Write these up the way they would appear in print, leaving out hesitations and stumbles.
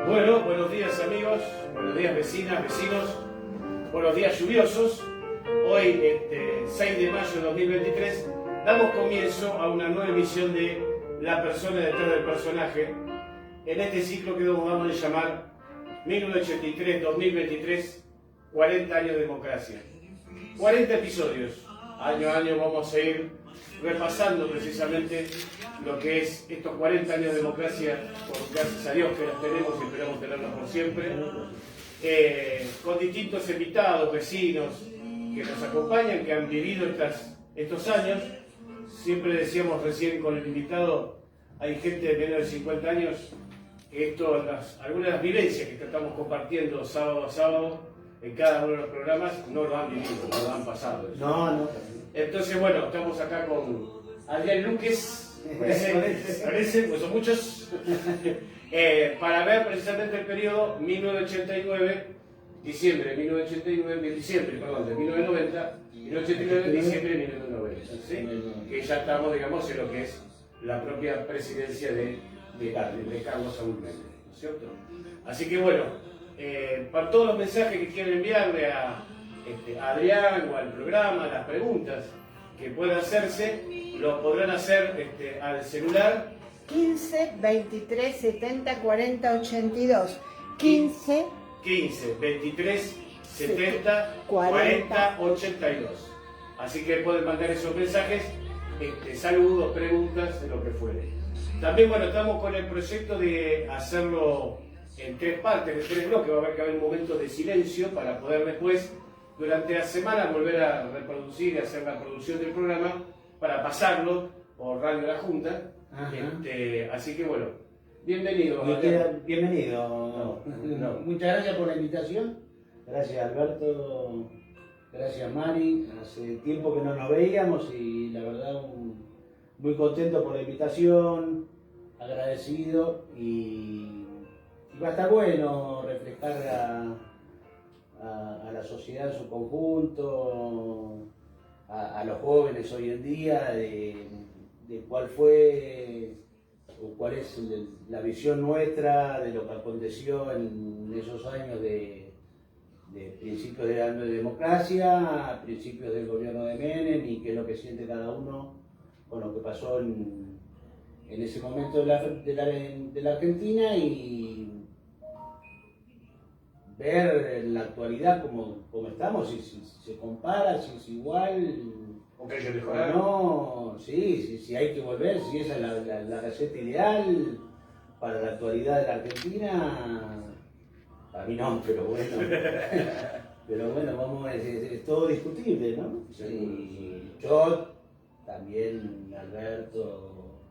Bueno, buenos días amigos, buenos días vecinas, vecinos, buenos días lluviosos. Hoy, 6 de mayo de 2023, damos comienzo a una nueva emisión de La persona detrás del personaje, en este ciclo que vamos a llamar 1983-2023, 40 años de democracia. 40 episodios, año a año vamos a ir repasando precisamente lo que es estos 40 años de democracia, por gracias a Dios que las tenemos y esperamos tenerlas por siempre, con distintos invitados, vecinos que nos acompañan, que han vivido estos años. Siempre decíamos recién con el invitado, hay gente de menos de 50 años que algunas de las vivencias que estamos compartiendo sábado a sábado en cada uno de los programas no lo han vivido, no lo han pasado. No. Entonces, bueno, estamos acá con Adrián Luques, parece, pues son muchos, para ver precisamente el periodo 1989, diciembre de 1989, diciembre, perdón, de 1990, 1989, diciembre de 1990, ¿sí? Que ya estamos, digamos, en lo que es la propia presidencia de Carlos Saúl Menem, ¿no es cierto? Así que bueno, para todos los mensajes que quieran enviarle a Adrián o al programa, las preguntas que puedan hacerse, lo podrán hacer al celular 15 23 70 40 82. 15 23 70 40 82. Así que pueden mandar esos mensajes, saludos, preguntas, lo que fuere. También, bueno, estamos con el proyecto de hacerlo en 3 partes, en 3 bloques. Va a haber que haber un momento de silencio para poder después, durante la semana, volver a reproducir y hacer la producción del programa para pasarlo por Radio La Junta. Así que bueno, bienvenido. Bienvenido. No. Muchas gracias por la invitación. Gracias Alberto, gracias Mari. Hace tiempo que no nos veíamos y la verdad muy contento por la invitación, agradecido y va a estar bueno reflejar a la sociedad en su conjunto, a los jóvenes hoy en día, de cuál fue o cuál es la visión nuestra de lo que aconteció en esos años de principios de la democracia, principios del gobierno de Menem, y qué es lo que siente cada uno con lo que pasó en ese momento de la Argentina, y ver en la actualidad cómo estamos, si se compara, si es igual o que hay que mejorar. No, si hay que volver, si esa es la receta ideal para la actualidad de la Argentina. Para mí no, pero bueno. Pero bueno, vamos, es todo discutible, ¿no? Sí, yo también, Alberto,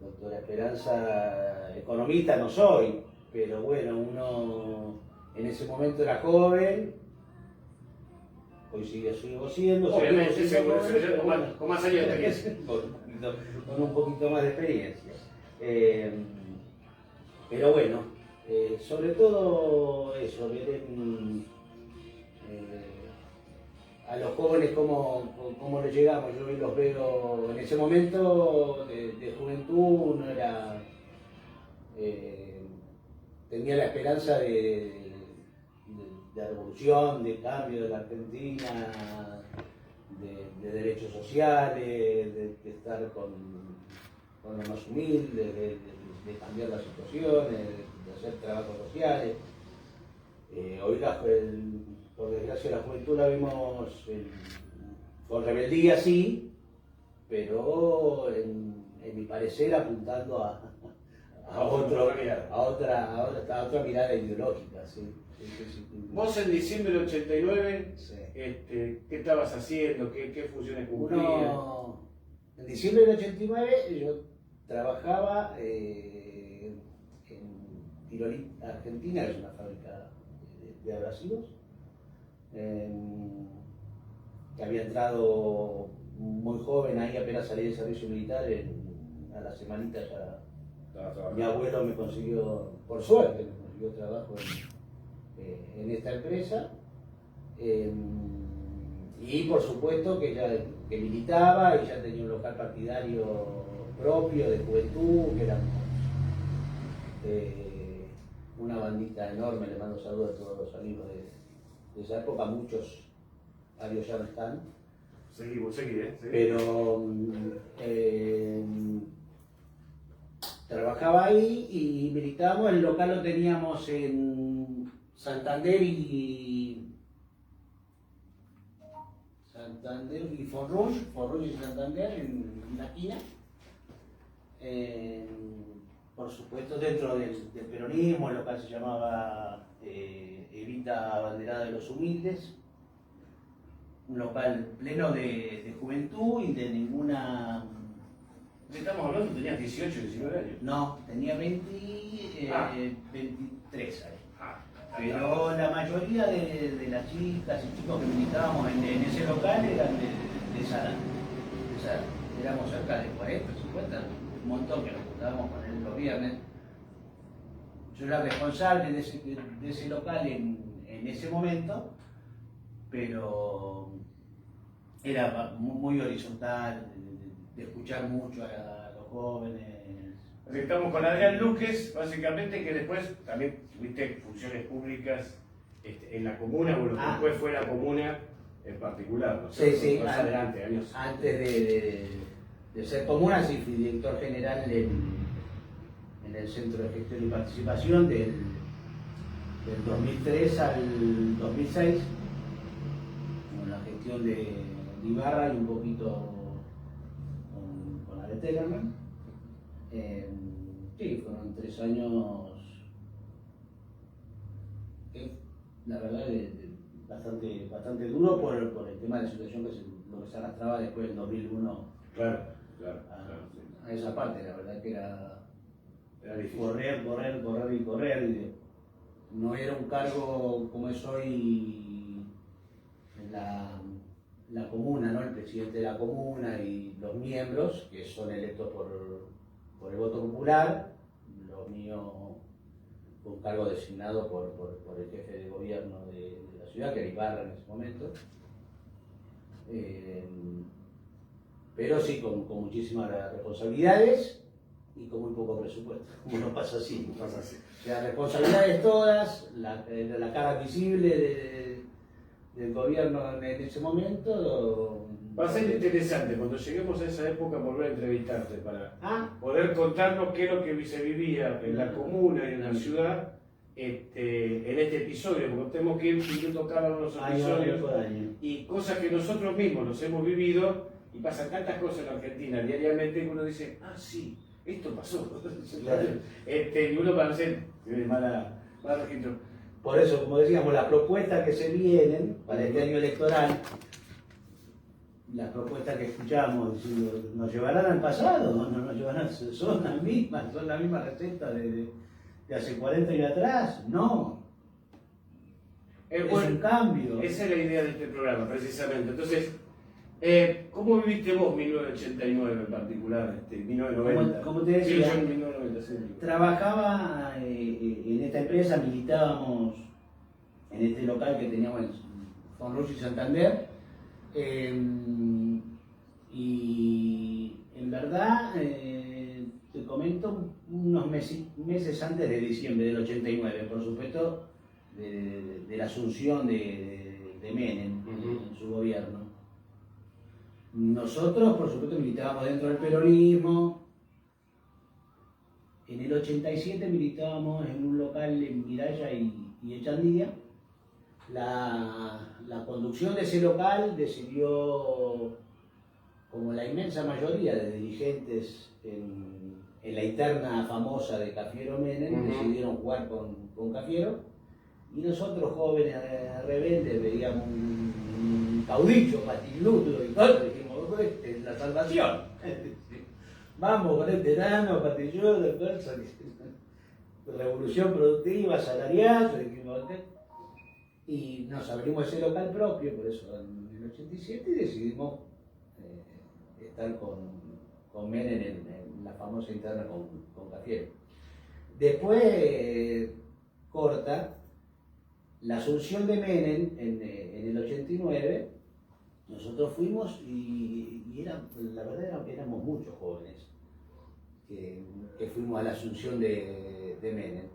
doctora Esperanza, economista no soy, pero bueno, uno en ese momento era joven, hoy sigo siendo, obviamente, con más años de experiencia. Con un poquito más de experiencia. Pero bueno, sobre todo eso, ver a los jóvenes cómo les llegamos. Yo hoy los veo en ese momento de juventud, uno tenía la esperanza de revolución, de cambio de la Argentina, de derechos sociales, de estar con los más humildes, de cambiar las situaciones, de hacer trabajos sociales. Hoy, por desgracia, la juventud la vemos con rebeldía, sí, pero en mi parecer apuntando a otra mirada ideológica. ¿Sí? Vos en diciembre del 89, Sí. ¿qué estabas haciendo? ¿Qué funciones cumplías? En diciembre del 89 yo trabajaba en Tirolí, Argentina, que es una fábrica de abrasivos, que había entrado muy joven ahí, apenas salí de servicio militar, a la semanita ya mi abuelo me consiguió, por suerte, me consiguió trabajo en esta empresa, y por supuesto que militaba y ya tenía un local partidario propio de juventud, que éramos una bandita enorme, le mando saludos a todos los amigos de esa época, muchos, varios ya no están. Seguimos. Pero trabajaba ahí y militábamos, el local lo teníamos en Santander y Forrush y Santander en la esquina. Por supuesto dentro del peronismo, el local se llamaba Evita Abanderada de los Humildes, un local pleno de juventud y de ninguna... Estamos hablando, tenías 18, 19 años. No, tenía 23 años. Pero la mayoría de las chicas y chicos que militábamos en ese local eran de esa edad. Éramos cerca de 40, 50, un montón que nos juntábamos con él los viernes. Yo era responsable de ese local en ese momento, pero era muy horizontal, de escuchar mucho a los jóvenes. Estamos con Adrián Luques, básicamente, que después también tuviste funciones públicas en la comuna, o lo que después fue la comuna en particular, ¿no? Sí, más adelante, años. Antes de ser comuna, sí, fui director general en el Centro de Gestión y Participación del 2003 al 2006, con la gestión de Ibarra y un poquito con la de Tellerman. Sí, fueron 3 años, la verdad, bastante duro por el tema de la situación lo que se arrastraba después del 2001. Claro. A esa parte, la verdad que era difícil. correr. No era un cargo como es hoy en la comuna, ¿no? El presidente de la comuna y los miembros, que son electos por el voto popular. Lo mío fue un cargo designado por el jefe de gobierno de la ciudad, que era Ibarra en ese momento. Pero sí, con muchísimas responsabilidades y con muy poco presupuesto. Como no pasa así. O sea, responsabilidades todas, la cara visible del gobierno en ese momento. Va a ser interesante cuando lleguemos a esa época volver a entrevistarte para poder contarnos qué es lo que se vivía en la comuna y en la ciudad en este episodio, porque tenemos que ir viendo cada uno de los episodios y cosas que nosotros mismos nos hemos vivido, y pasan tantas cosas en Argentina diariamente que uno dice, sí, esto pasó. Claro. Y uno para hacer mala registro. Por eso, como decíamos, las propuestas que se vienen para este año electoral, las propuestas que escuchamos, ¿nos llevarán al pasado? No nos llevarán, son las mismas recetas de hace 40 años atrás. No. Es un cambio. Esa es la idea de este programa, precisamente. Entonces, ¿cómo viviste vos 1989 en particular, 1990? Como te decía, sí, yo en 1990, sí. Trabajaba en esta empresa, militábamos en este local que teníamos en Forrush y Santander. Y en verdad, te comento, unos meses antes de diciembre del 89, por supuesto, de la asunción de Menem en su gobierno. Nosotros, por supuesto, militábamos dentro del peronismo. En el 87 militábamos en un local en Miraya y Echandía. La conducción de ese local decidió, como la inmensa mayoría de dirigentes en la interna famosa de Cafiero Menem, decidieron jugar con Cafiero, y nosotros, jóvenes rebeldes, veíamos un caudillo patiludo y todo, dijimos, esta es la salvación. Vamos con este enano, patilludo, revolución productiva, salarial, dijimos, y nos abrimos ese local propio, por eso en el 87, y decidimos estar con Menem en la famosa interna con Cafiero. Después, corta, la asunción de Menem en el 89, nosotros fuimos y la verdad éramos muchos jóvenes que fuimos a la asunción de Menem.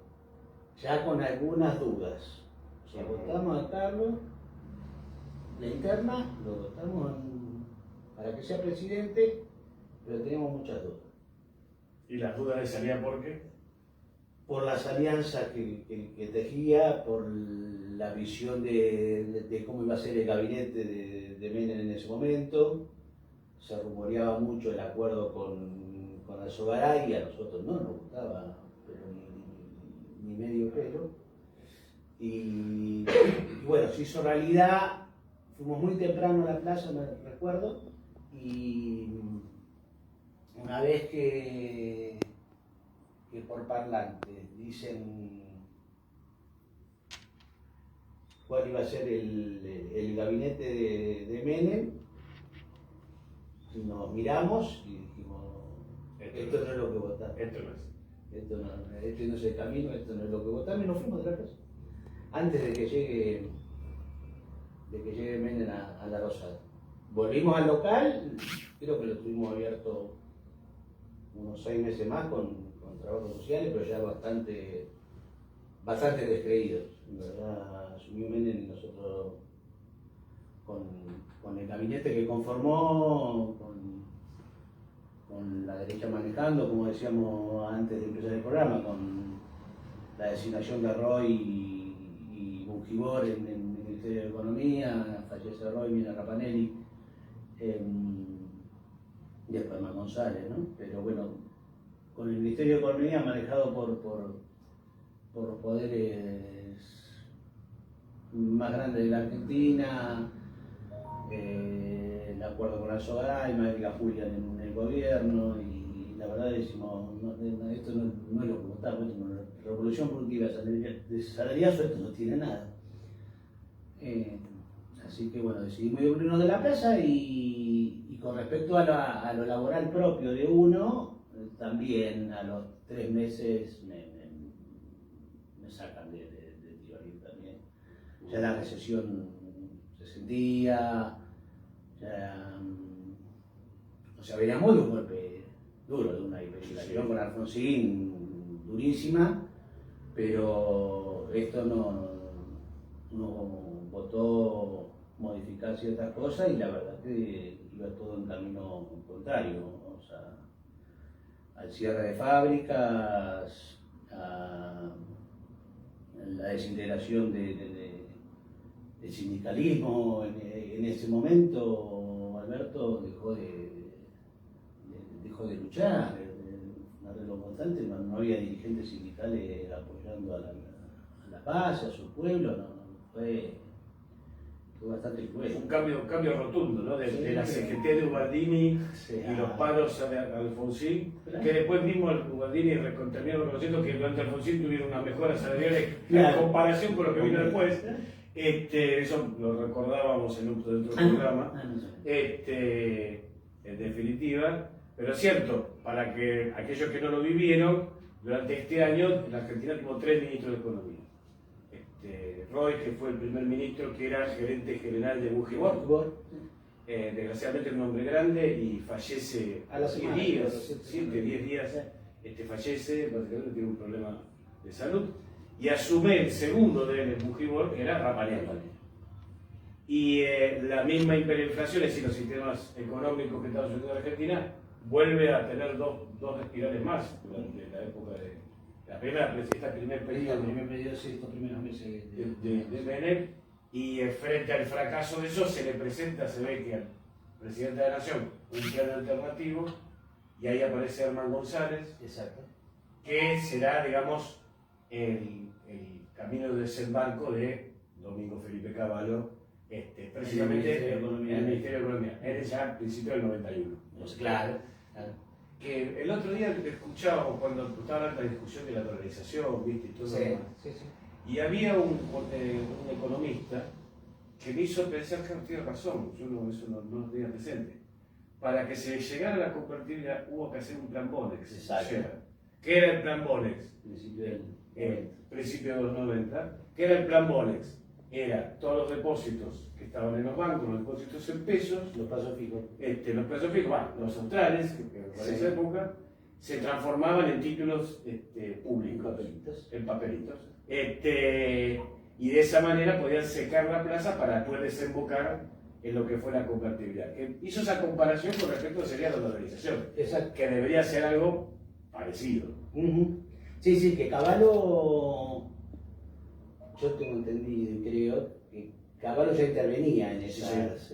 ya con algunas dudas. O sea, votamos a Carlos, la interna, lo votamos para que sea presidente, pero teníamos muchas dudas. ¿Y las dudas de salida por qué? Por las alianzas que tejía, por la visión de cómo iba a ser el gabinete de Menem en ese momento. Se rumoreaba mucho el acuerdo con Alzogaray, y a nosotros no nos gustaba, pero ni medio pelo. Y bueno, se hizo realidad, fuimos muy temprano a la plaza, me recuerdo, y una vez que por parlante dicen cuál iba a ser el gabinete de Menem, nos miramos y dijimos, esto no es lo que votamos. Este no es el camino, esto no es lo que votamos, y nos fuimos de la casa. Antes de que llegue Menem a la Rosada. Volvimos al local, creo que lo tuvimos abierto unos 6 meses más con trabajos sociales, pero ya bastante descreídos. En verdad, asumió Menem y nosotros con el gabinete que conformó, con la derecha manejando, como decíamos antes de empezar el programa, con la designación de Roy y Bungibor en el Ministerio de Economía, fallece Roy, viene Rapanelli, y después más González, ¿no? Pero bueno, con el Ministerio de Economía manejado por los poderes más grandes de la Argentina, el acuerdo con Alzogaray, Madrid Julia en el gobierno, y la verdad decimos, esto no es lo que votamos, revolución productiva de salariazo, esto no tiene nada. Así que bueno, decidimos irnos de la plaza, y con respecto a lo laboral propio de uno, también a los 3 meses me sacan de Tivoli también. Ya la recesión se sentía, o sea, veníamos de un golpe duro, de una hiperinflación con Alfonsín durísima, pero esto no votó modificar ciertas cosas, y la verdad que iba todo en camino contrario, o sea, al cierre de fábricas, a la desintegración del sindicalismo. En ese momento Alberto dejó de luchar, un arreglo constante, no había dirigentes sindicales apoyando a la paz, a su pueblo, fue bastante cruel. Un cambio rotundo, ¿no? De la CGT de Ubaldini y los paros de Alfonsín, que después mismo Ubaldini terminó reconociendo que durante Alfonsín tuvieron una mejora salarial en comparación con lo que vino después. Eso lo recordábamos en otro programa. En definitiva, pero es cierto, para que aquellos que no lo vivieron, durante este año en la Argentina tuvo 3 ministros de Economía. Roy, que fue el primer ministro, que era gerente general de Bungibor, desgraciadamente un hombre grande, y fallece a los 10 días, 10 días, fallece, básicamente tiene un problema de salud, y asume el segundo de él en Bungibor, que era Rapanelli. Y la misma hiperinflación, es decir, los sistemas económicos que estaba sucediendo en Argentina, vuelve a tener dos espirales más durante la época de esta primer periodo estos primeros meses de Menem, y frente al fracaso de eso se le presenta, se ve que al presidente de la Nación, un plan alternativo, y ahí aparece Herman González. Exacto. Que será, digamos, el camino de desembarco de Domingo Felipe Cavallo, precisamente en el Ministerio de Economía, es ya a principios del 91. Pues claro. Que el otro día escuchábamos cuando estaba hablando de la discusión de la dolarización, ¿viste? Y todo lo demás. Y había un economista que me hizo pensar que tiene razón, yo eso no lo tenía presente. Para que se llegara a la convertibilidad hubo que hacer un plan Bonex. Exacto. ¿Qué era el plan Bonex? Principio de los 90. ¿Qué era el plan Bonex? Era todos los depósitos que estaban en los bancos, los depósitos en pesos, los plazos fijos, los plazos fijos, los centrales, que para esa época, se transformaban en títulos públicos, en papelitos. Y de esa manera podían secar la plaza para después desembocar en lo que fue la convertibilidad. Hizo esa comparación con respecto a sería la dolarización, que debería ser algo parecido. Sí, sí, que Cavallo, yo tengo entendido y creo que Cavallo ya intervenía en esas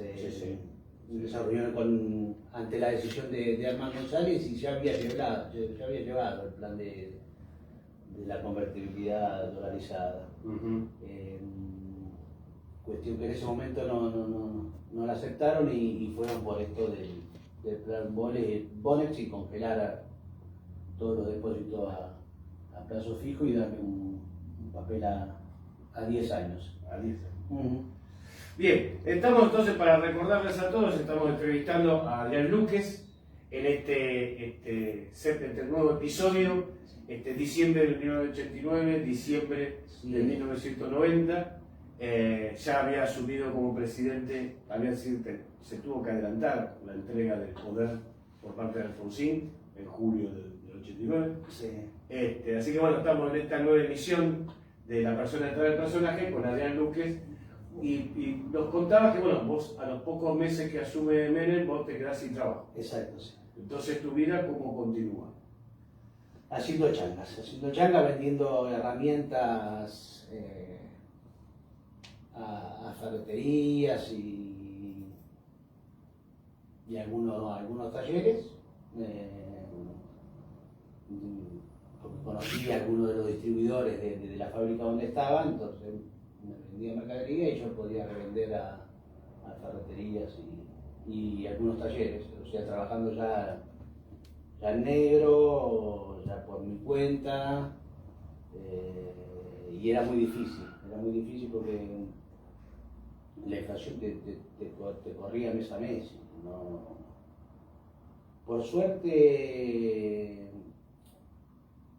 reuniones ante la decisión de Armando González y ya había llevado el plan de la convertibilidad dolarizada. Cuestión que en ese momento no la aceptaron y fueron por esto del plan Bonex y congelar todos los depósitos a plazo fijo y darle un papel a 10 años. A 10 años. Bien, estamos entonces, para recordarles a todos, estamos entrevistando a Adrián Luques en este nuevo episodio, diciembre de 1989, diciembre de 1990. Ya había asumido como presidente, se tuvo que adelantar la entrega del poder por parte de Alfonsín en julio del 89. Sí. Así que bueno, estamos en esta nueva emisión de La persona detrás del personaje con Adrián Luques y nos contabas que bueno, vos a los pocos meses que asume Menem, vos te quedás sin trabajo. Exacto, sí. Entonces tu vida, ¿cómo continúa? Haciendo changas, vendiendo herramientas a ferreterías y algunos talleres. Conocí a algunos de los distribuidores de la fábrica donde estaban, entonces me vendía mercadería y yo podía revender a ferreterías y algunos talleres, o sea, trabajando ya en negro, ya por mi cuenta, y era muy difícil porque la inflación te corría mes a mes. ¿No? Por suerte,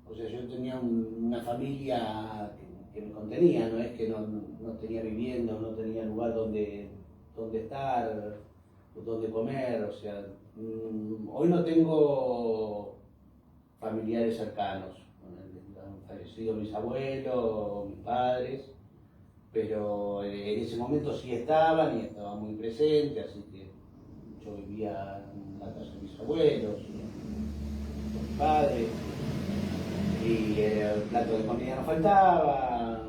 o sea, yo tenía una familia que me contenía, no es que no tenía vivienda, no tenía lugar donde estar, donde comer, o sea, hoy no tengo familiares cercanos, han fallecido mis abuelos, mis padres, pero en ese momento sí estaban y estaban muy presentes, así que yo vivía en la casa de mis abuelos, con mis padres, y el plato de comida no faltaba,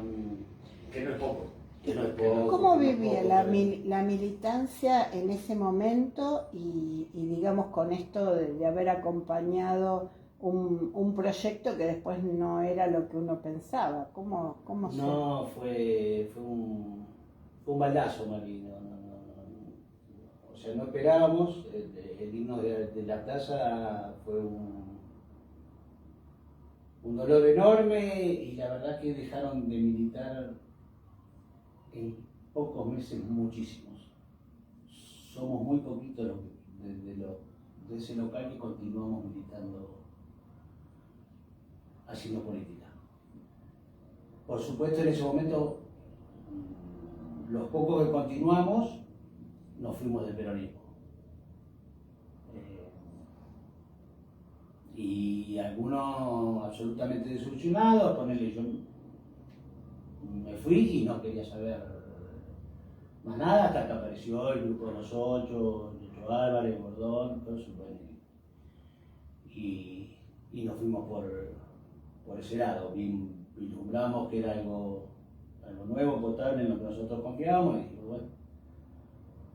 Que no es poco. ¿Cómo vivía la militancia en ese momento y digamos con esto de haber acompañado un proyecto que después no era lo que uno pensaba? ¿Cómo No, fue un baldazo, Mari. O sea, no esperábamos. El himno de la plaza fue un dolor enorme y la verdad que dejaron de militar en pocos meses muchísimos. Somos muy poquitos de ese local que continuamos militando, haciendo política. Por supuesto, en ese momento, los pocos que continuamos, nos fuimos del peronismo. Y algunos absolutamente desilusionados, ponele, yo me fui y no quería saber más nada hasta que apareció el grupo de los ocho Álvarez, Gordón, todo eso, y nos fuimos por ese lado. Vislumbramos que era algo nuevo, potable, en lo que nosotros confiábamos, y dijimos, bueno,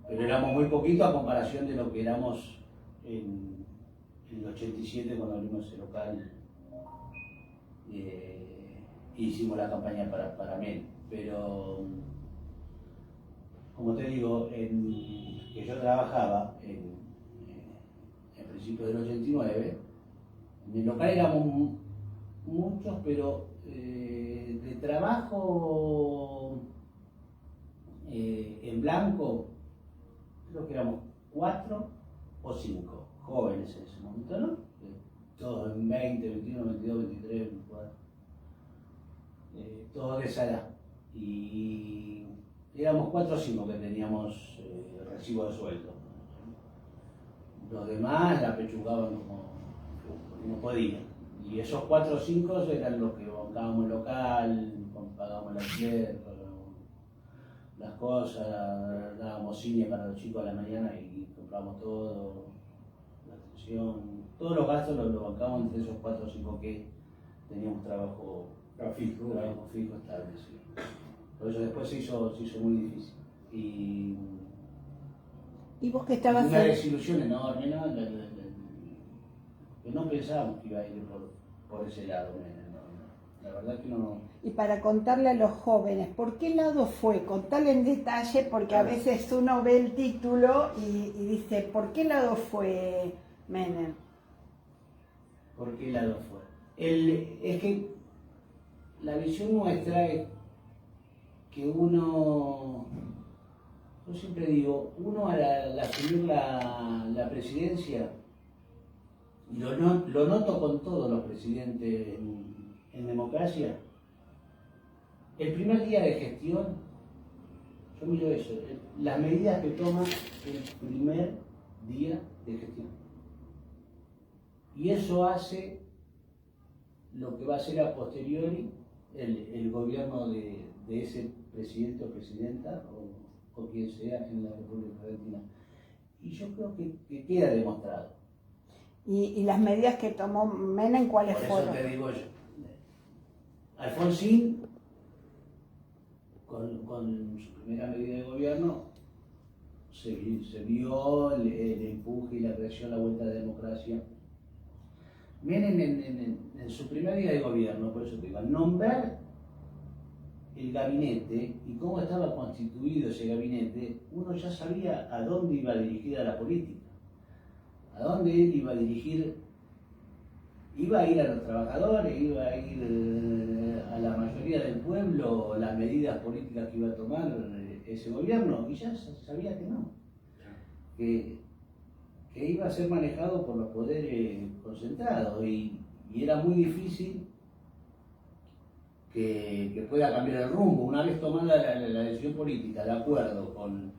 pero éramos muy poquitos a comparación de lo que éramos en el 87 cuando abrimos ese local. Hicimos la campaña para Menem, pero como te digo, que yo trabajaba en principios del 89, en el local éramos muchos, pero de trabajo en blanco, creo que éramos 4 o 5 jóvenes en ese momento, ¿no? Todos en 20, 21, 22, 23, 24. Todos de esa edad. Y éramos 4 o 5 que teníamos recibo de sueldo. Los demás la pechugaban como no podía. Y esos 4 o 5 eran los que bancábamos local, pagábamos el alquiler, pagábamos las cosas, dábamos cine para los chicos a la mañana y compramos todo, la atención, todos los gastos los bancábamos entre esos 4 o 5 que teníamos trabajo fijo estable. Sí. Por eso después se hizo muy difícil. ¿Y vos que estabas una desilusión enorme, ¿no? Que no pensábamos que iba a ir por ese lado. La verdad que no. Y para contarle a los jóvenes, ¿por qué lado fue? Contarle en detalle, porque a veces uno ve el título y dice, ¿por qué lado fue Menem? ¿Por qué lado fue? Es que la visión nuestra es que uno, yo siempre digo, uno al asumir la presidencia, y lo noto con todos los presidentes en democracia, el primer día de gestión, yo miro eso, las medidas que toma el primer día de gestión. Y eso hace lo que va a ser a posteriori el gobierno de ese presidente o presidenta o quien sea en la República Argentina. Y yo creo que queda demostrado. ¿Y las medidas que tomó Menem cuáles fueron? Por eso te digo yo. Alfonsín, con su primera medida de gobierno, se vio el empuje y la creación, la vuelta a la democracia. Menem en su primer día de gobierno, por eso te digo, al nombrar el gabinete y cómo estaba constituido ese gabinete, uno ya sabía a dónde iba dirigida la política, a dónde él iba a dirigir, iba a ir a los trabajadores, iba a ir a la mayoría del pueblo, las medidas políticas que iba a tomar ese gobierno, y ya sabía que no, que iba a ser manejado por los poderes concentrados y era muy difícil que pueda cambiar el rumbo. Una vez tomada la decisión política, de acuerdo con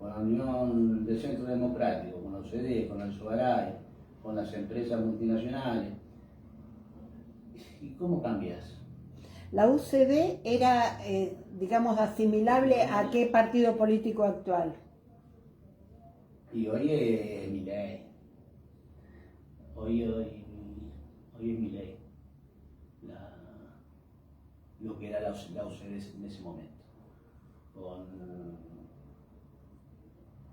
la Unión del Centro Democrático, con la OCDE, con el SOARAI, con las empresas multinacionales, ¿y cómo cambias? La UCD era, digamos, asimilable a qué partido político actual. Y hoy es Milei. Hoy es Milei. Lo que era la UCD en ese momento.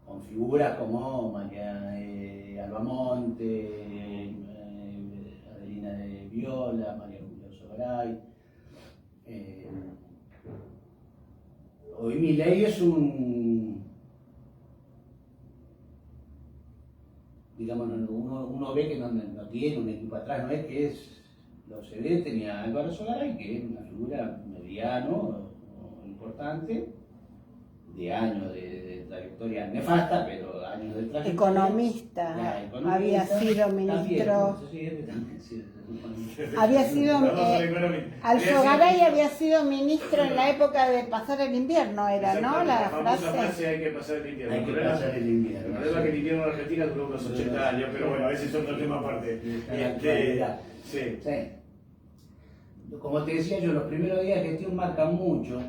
Con figuras como María Albamonte, Adelina de Viola, María Julia Sogaray. Hoy Milei es digamos, uno ve que no tiene un equipo atrás, no es que es, la OCDE tenía a Álvaro Sogaray, que es una figura mediano, importante, de años de trayectoria nefasta, pero años de trayectoria. Economista, había sido ministro. También, había sido. Alzogaray había sido ministro en la época de pasar el invierno, era, ¿no? La frase hay que pasar el invierno. Hay que pasar el invierno. El problema es que el invierno en Argentina duró unos 80 años, pero bueno, a veces es otro tema aparte. Sí. Como te decía yo, los primeros días de gestión marcan mucho.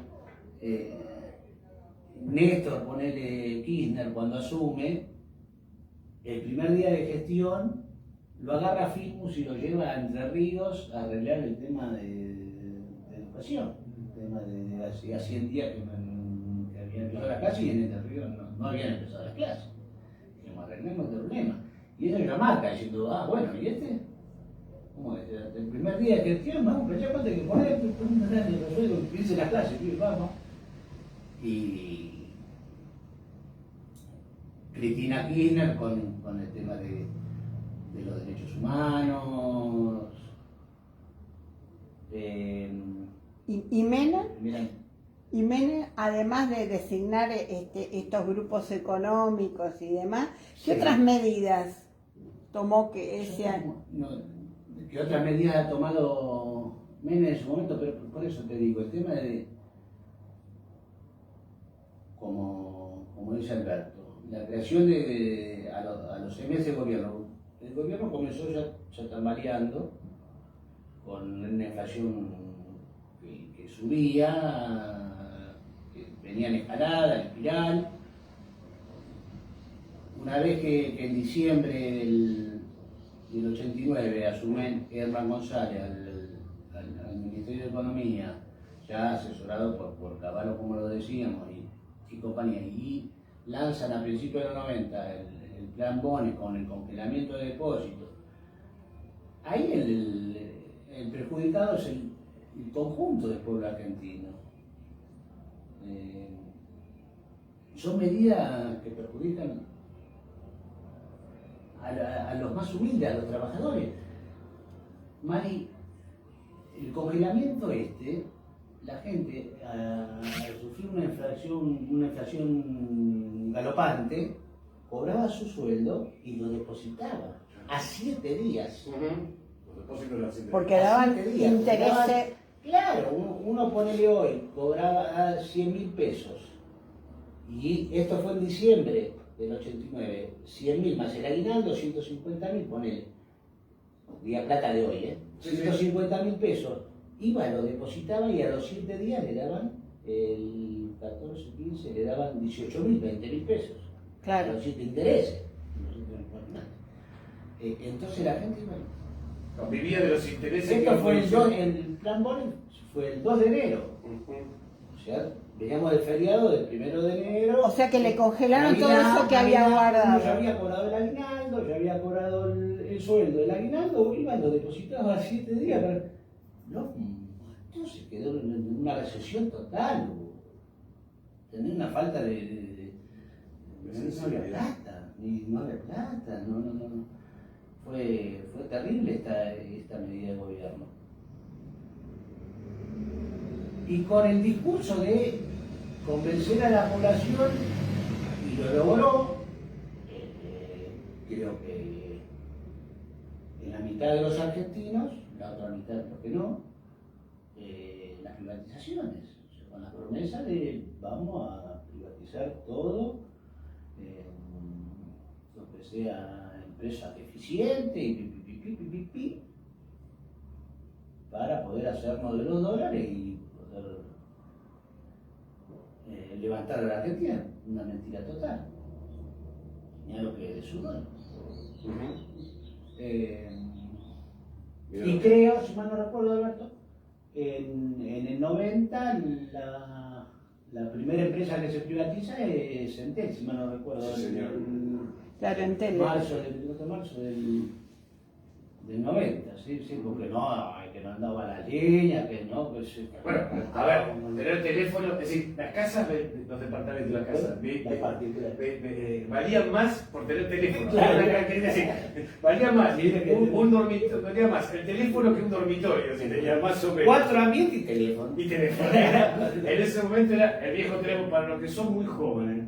Néstor, ponele Kirchner, cuando asume, el primer día de gestión lo agarra Fismus y lo lleva a Entre Ríos a arreglar el tema de educación. El tema de hacía 100 días que habían empezado las clases y en Entre Ríos no habían empezado las clases. Dijimos, arreglemos este problema. Y eso ya marca diciendo, bueno, ¿y este? ¿Cómo es? El primer día de gestión, vamos, pero ya cuánto hay que poner, piense las clases, vamos. Y Cristina Kirchner con el tema de los derechos humanos. ¿Y Menem, además de designar estos grupos económicos y demás, ¿qué otras medidas tomó que ese año? ¿Qué otras medidas ha tomado Menem en su momento? Pero por eso te digo, el tema de, como dice Alberto, la creación a los 6 meses de gobierno, el gobierno comenzó ya tambaleando con una inflación que subía, que venía en escalada, en espiral. Una vez que en diciembre del 89 asume Hernán González al Ministerio de Economía, ya asesorado por Cavallo, como lo decíamos, y compañía, y lanzan a principios de los 90 el plan Boni con el congelamiento de depósitos. Ahí el perjudicado es el conjunto del pueblo argentino. Son medidas que perjudican a los más humildes, a los trabajadores. Mari, el congelamiento la gente al sufrir una inflación galopante, cobraba su sueldo y lo depositaba a 7 días. Los depósitos de las intereses. Porque daban intereses. Claro, uno ponele hoy, cobraba 100.000 pesos. Y esto fue en diciembre del 89. 100.000 más el aguinaldo, 150.000, ponele. Día plata de hoy, 150.000 pesos. Iba, lo depositaba y a los 7 días le daban, el 14, 15, le daban 18.000, 20.000 pesos. Claro. A los 7 intereses. Entonces la gente iba. No, vivía de los intereses. Esto que fue iban el plan Boni fue el 2 de enero. O sea, veníamos del feriado del 1 de enero. O sea que le congelaron todo eso que había guardado. Ya había cobrado el aguinaldo, ya había cobrado el sueldo. El aguinaldo iba, lo depositaba a 7 días. No, entonces quedó en una recesión total. Tenía una falta de no había plata, no había plata, no. Fue terrible esta medida del gobierno. Y con el discurso de convencer a la población, y lo logró, creo que en la mitad de los argentinos, la otra mitad creo que no, las privatizaciones, o sea, con la promesa de vamos a privatizar todo, lo que sea empresa eficiente y para poder hacernos de los dólares y poder levantar a la Argentina. Una mentira total. Ni a lo que es su dólar. Y creo, si mal no recuerdo, Alberto, en el 90 la primera empresa que se privatiza es Entel, si mal no recuerdo. Sí, señor. Claro, El Entel. 4 de marzo del 90, sí, porque que no andaba la línea, que no, que se... Bueno, a ver, tener teléfono, es decir, las casas, los departamentos de la casa, valían más por tener teléfono. Claro. Es decir, valía más un dormitorio, valía más el teléfono que un dormitorio, si tenía más o menos. 4 ambientes y teléfono. Y teléfono. En ese momento era el viejo teléfono, para los que son muy jóvenes,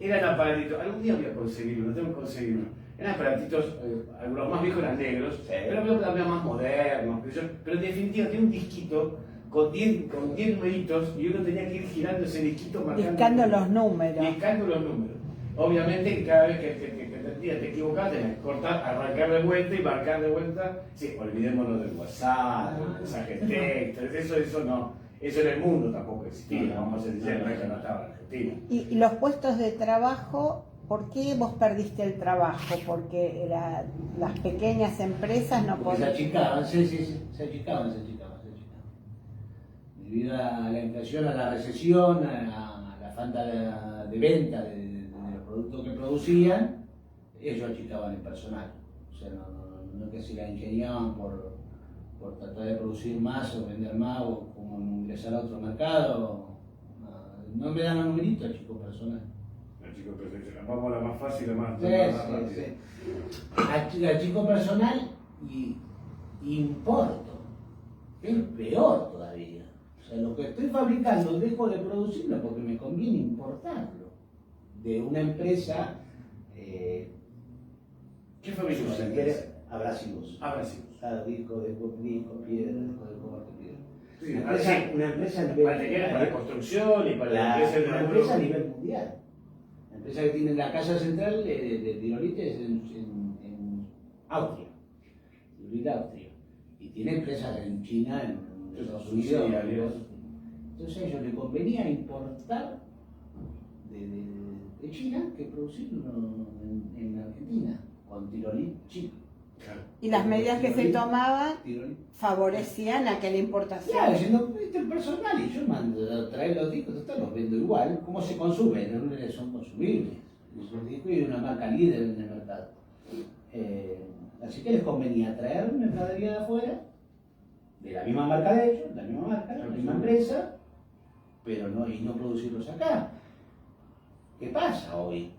eran aparatitos. Algún día voy a conseguirlo, no tengo que conseguirlo. Eran aparatitos, algunos más viejos eran negros, Sí. pero otros también más modernos. Pero en definitiva tiene un disquito con 10 numeritos y uno tenía que ir girando ese disquito Buscando los números. Discando los números. Obviamente que cada vez que te equivocabas tenías que cortar, arrancar de vuelta y marcar de vuelta. Sí, olvidémonos del WhatsApp, del mensaje de texto, eso no. Eso en el mundo tampoco existía, vamos a decir, no es que no estaba en Argentina. Y los puestos de trabajo, ¿por qué vos perdiste el trabajo? Porque las pequeñas empresas no Porque se podían. achicaban, se achicaban. Debido a la inflación, a la recesión, a la falta de venta de los productos que producían, ellos achicaban el personal. O sea, no que se la ingeniaban por tratar de producir más o vender más o como ingresar a otro mercado. No me dan los numeritos, chico personal. Vamos a la más fácil, la más rápida. A chico personal y importo. Es peor todavía. O sea, lo que estoy fabricando dejo de producirlo porque me conviene importarlo. De una empresa. ¿Qué fabrica una empresa? Abrasivos. Disco, piedra, disco de cobre, piedra. Sí, una empresa materiales para construcción y para la empresa de una empresa a nivel mundial. La empresa que tiene la casa central de Tirolite es en Austria. Distribuir Austria. Y tiene empresas en China, en Estados Unidos. Entonces a ellos les convenía importar de China que producirlo en Argentina, con tirolín chip. Claro. Y las medidas que se tomaban Tirolín. favorecían aquella importación. Claro, diciendo, este es personal y yo mando a traer los discos, total, los vendo igual. ¿Cómo se consumen? No son consumibles. Los discos y una marca líder en el mercado. Así que les convenía traer mercadería de afuera, de la misma marca de ellos, la misma marca, la misma empresa, pero no, y no producirlos acá. ¿Qué pasa hoy?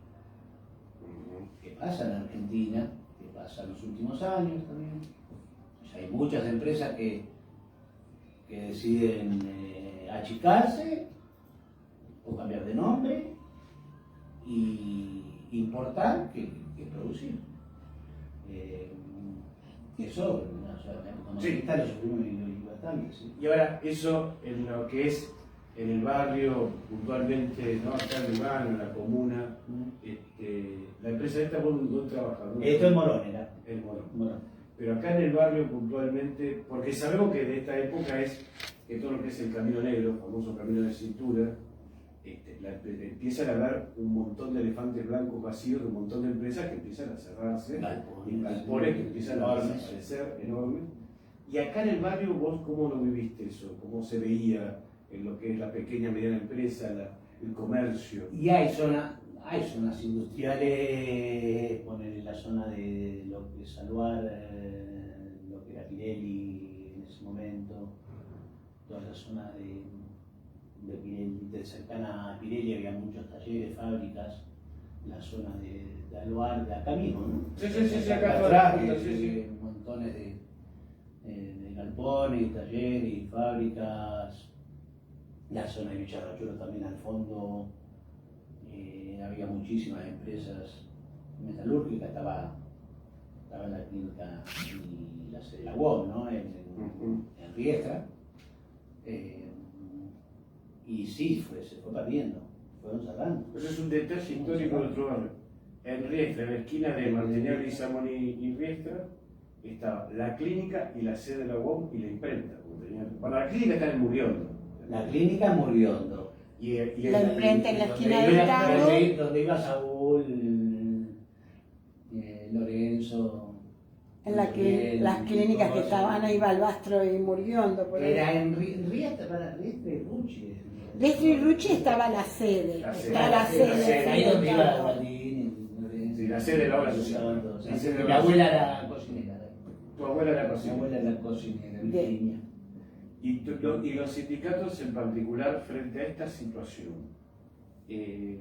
¿Qué pasa en Argentina? ¿Qué pasa en los últimos años también? Ya hay muchas empresas que deciden achicarse o cambiar de nombre y importar que producir. Eso, o sea, como Sí. está, lo sufrimos bastante. ¿Sí? Y ahora, eso en lo que es en el barrio, puntualmente, ¿no? Acá en Lugano, en la comuna, la empresa esta, ¿dónde trabaja? Esto es Morón, era. En Morón. Morón. Pero acá en el barrio, puntualmente, porque sabemos que de esta época es que todo lo que es el Camino Negro, el famoso Camino de Cintura, empiezan a haber un montón de elefantes blancos vacíos de un montón de empresas que empiezan a cerrarse, y galpones que empiezan a desaparecer enormes. Y acá en el barrio, ¿vos cómo lo viviste eso? ¿Cómo se veía en lo que es la pequeña mediana empresa, el comercio? Y hay zonas industriales, poner la zona de lo que es Aluar, lo que era Pirelli en ese momento, toda la zona de Pirelli, cercana a Pirelli había muchos talleres, fábricas, la zona de Aluar, de acá mismo, ¿no? Sí, acá acá atrás, sí. montones de galpones, talleres y fábricas, la zona de Villarrachuelo también al fondo, había muchísimas empresas metalúrgicas, estaba la clínica y la sede de la UOM, ¿no? En Riestra. Y sí, se fue perdiendo, fueron cerrando. Eso es un detalle histórico de otro barrio. En Riestra, en la esquina de Martiniano y Samón y Riestra, estaba la clínica y la sede de la UOM y la imprenta. Bueno, la clínica está en Muriondo. La clínica Muriondo. Y La imprenta en la esquina del Tago. Donde iba Saúl, Lorenzo. En las clínicas que estaban ahí, Balbastro y Muriondo. Por Era ahí. en Riestra, para Riestra y Ruchi. Riestra y Ruchi estaba la sede. Está la sede. Ahí donde iba Tago. Baldini. Sí, la sede de la obra social. La sede de Mi la obra abuela era cocinera. Tu abuela era Mi cocinera. abuela era cocinera, Virginia. Y los sindicatos en particular frente a esta situación, que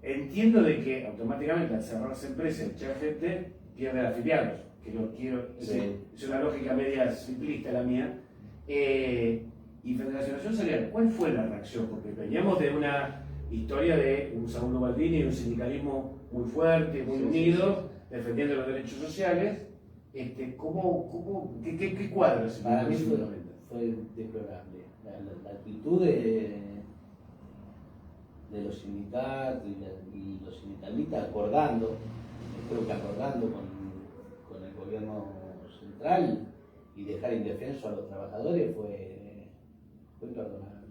entiendo de que automáticamente al cerrarse empresas, mucha gente pierde afiliados, que no quiero, es una lógica media simplista la mía, y frente a la situación salarial, ¿cuál fue la reacción? Porque veníamos de una historia de un Saulo Baldini y un sindicalismo muy fuerte, muy unido, defendiendo los derechos sociales. ¿Qué cuadro se Para mí vivió? fue deplorable. La actitud de los sindicatos y los sindicalistas acordando, creo que acordando con el gobierno central y dejar indefenso a los trabajadores fue imperdonable.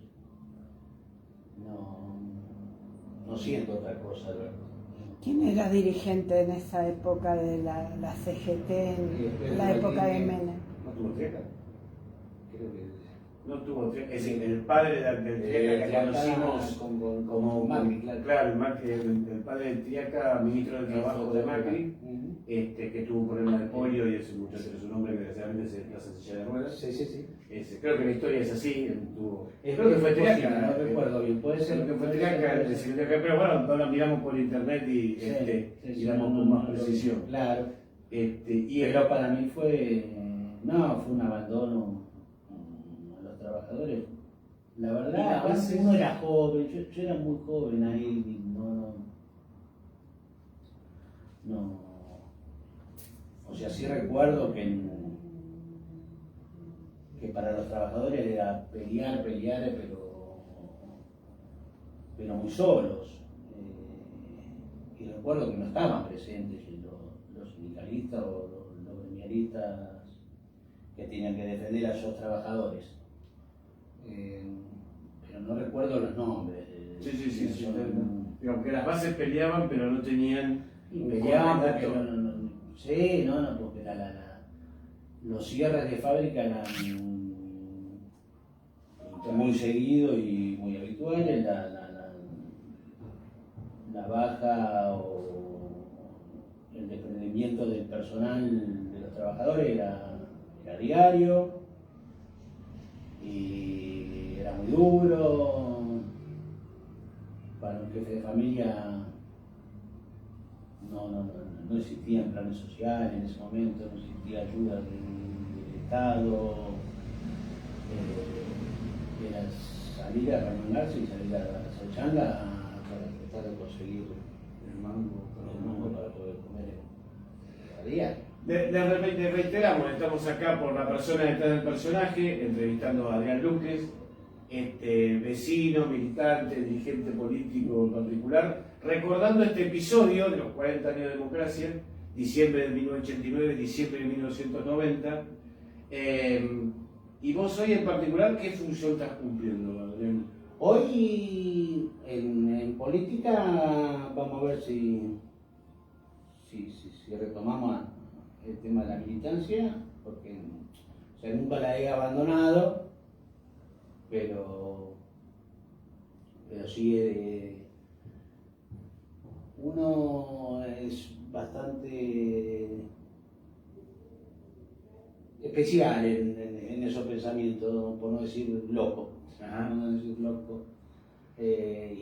No siento otra cosa, Alberto. ¿Quién era dirigente en esa época de la CGT, en la época de Menem? ¿No tuvo Triaca? Creo que No tuvo Triaca. Es decir, el padre del Triaca que conocimos como Macri, claro, el padre del Triaca, ministro de Trabajo de Macri, que tuvo un problema de polio y ese muchacho es un hombre que desgraciadamente se desplaza en silla de ruedas. Sí. Creo que la historia es así. Creo que fue Triaca. No recuerdo bien, puede ser Creo que fue Triaca, pero bueno, no la miramos por internet y damos con más precisión. Claro. Y Pero para mí fue un abandono a los trabajadores. La verdad, uno era joven, yo era muy joven ahí, y no. O sea, sí recuerdo que para los trabajadores era pelear, pero muy solos. Y recuerdo que no estaban presentes los sindicalistas o los gremialistas que tenían que defender a esos trabajadores. Pero no recuerdo los nombres. Sí. Digamos que las bases peleaban, pero no tenían... Y peleaban porque porque los cierres de fábrica eran muy seguidos y muy habituales. La baja o el desprendimiento del personal de los trabajadores era diario y era muy duro. Para un jefe de familia no existían planes sociales en ese momento, no existía ayuda del Estado. Era salir a remangarse y salir a hacer changa para tratar de conseguir el mango para poder comer a día. Le reiteramos, estamos acá por la persona detrás del personaje, entrevistando a Adrián Luques, vecino, militante, dirigente político en particular, recordando este episodio de los 40 años de democracia, diciembre de 1989, diciembre de 1990. Y vos hoy en particular, ¿qué función estás cumpliendo, Adrián? Hoy en política vamos a ver si retomamos el tema de la militancia, porque nunca la he abandonado, pero sí uno es bastante especial en esos pensamientos, por no decir loco.